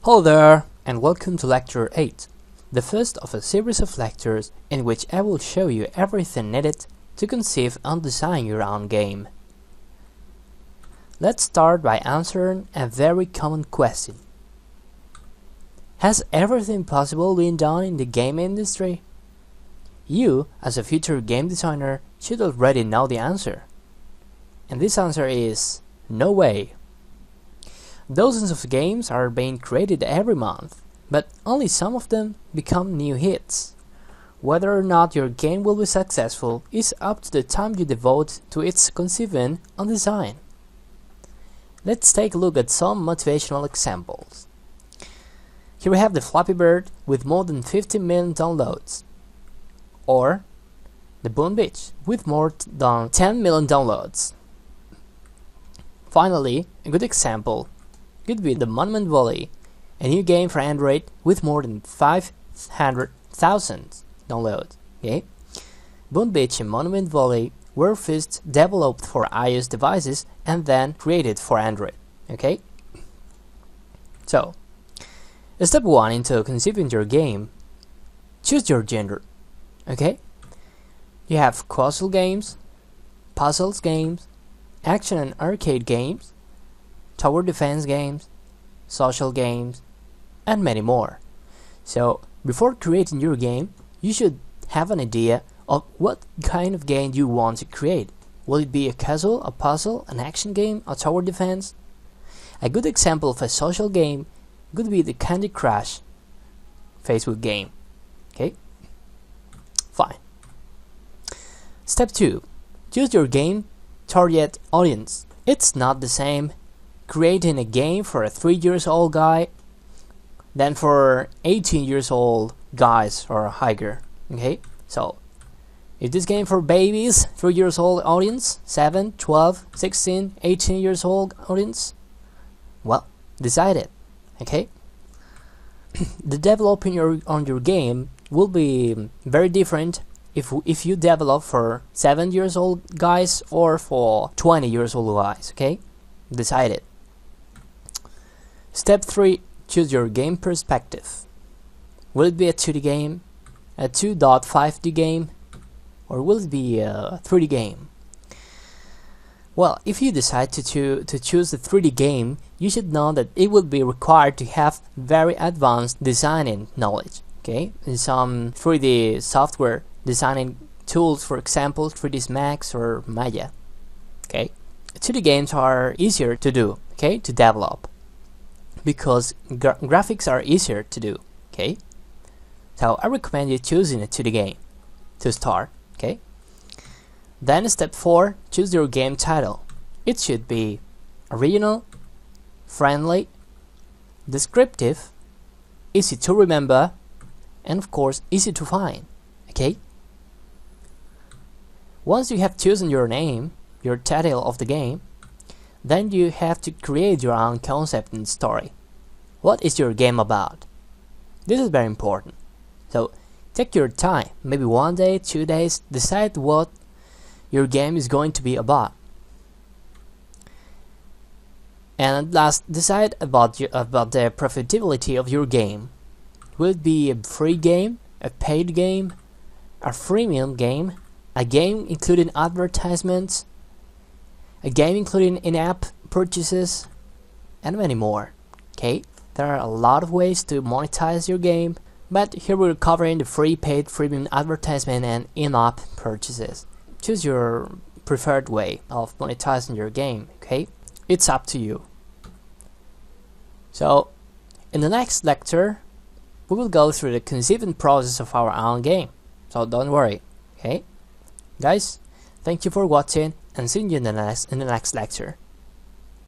Hello there, and welcome to Lecture 8, the first of a series of lectures in which I will show you everything needed to conceive and design your own game. Let's start by answering a very common question. Has everything possible been done in the game industry? You, as a future game designer, should already know the answer. And this answer is no way. Dozens of games are being created every month, but only some of them become new hits. Whether or not your game will be successful is up to the time you devote to its conceiving and design. Let's take a look at some motivational examples. Here we have the Flappy Bird with more than 50 million downloads, or the Boom Beach with more than 10 million downloads. Finally, a good example could be the Monument Valley, a new game for Android with more than 500,000 downloads. Okay? Boom Beach and Monument Valley were first developed for iOS devices and then created for Android. Okay? So, step 1 into conceiving your game: choose your genre. Okay? You have puzzle games, puzzles games, action and arcade games, tower defense games, social games, and many more. So, before creating your game, you should have an idea of what kind of game you want to create. Will it be a casual, a puzzle, an action game, a tower defense? A good example of a social game could be the Candy Crush Facebook game. Okay? Fine. Step 2. Choose your game target audience. It's not the same creating a game for a 3-year-old guy than for 18-year-old guys or higher. Okay? So, is this game for babies, 3-year-old audience, 7, 12, 16, 18-year-old audience? Well, decide it. Okay? The developing on your game will be very different if you develop for 7-year-old guys or for 20-year-old guys. Okay? Decide it. Step 3. Choose your game perspective. Will it be a 2D game, a 2.5D game, or will it be a 3D game? Well, if you decide to choose the 3D game, you should know that it will be required to have very advanced designing knowledge. Okay, in some 3D software designing tools, for example, 3ds Max or Maya. Okay, 2D games are easier to do. Okay, to develop, because graphics are easier to do. Okay, so I recommend you choosing a 2D game to start. Okay, then step 4, choose your game title. It should be original, friendly, descriptive, easy to remember, and of course easy to find. Okay, once you have chosen your name, your title of the game, then you have to create your own concept and story. What is your game about? This is very important. So take your time, maybe 1 day, 2 days, decide what your game is going to be about. And at last, decide about the profitability of your game. Will it be a free game, a paid game, a freemium game, a game including advertisements, a game including in-app purchases, and many more. Okay, there are a lot of ways to monetize your game, but here we're covering the free, paid, freemium advertisement and in-app purchases. Choose your preferred way of monetizing your game. Okay, it's up to you. So, in the next lecture, we will go through the conceiving process of our own game. So don't worry. Okay, guys, thank you for watching, and see you in the next lecture.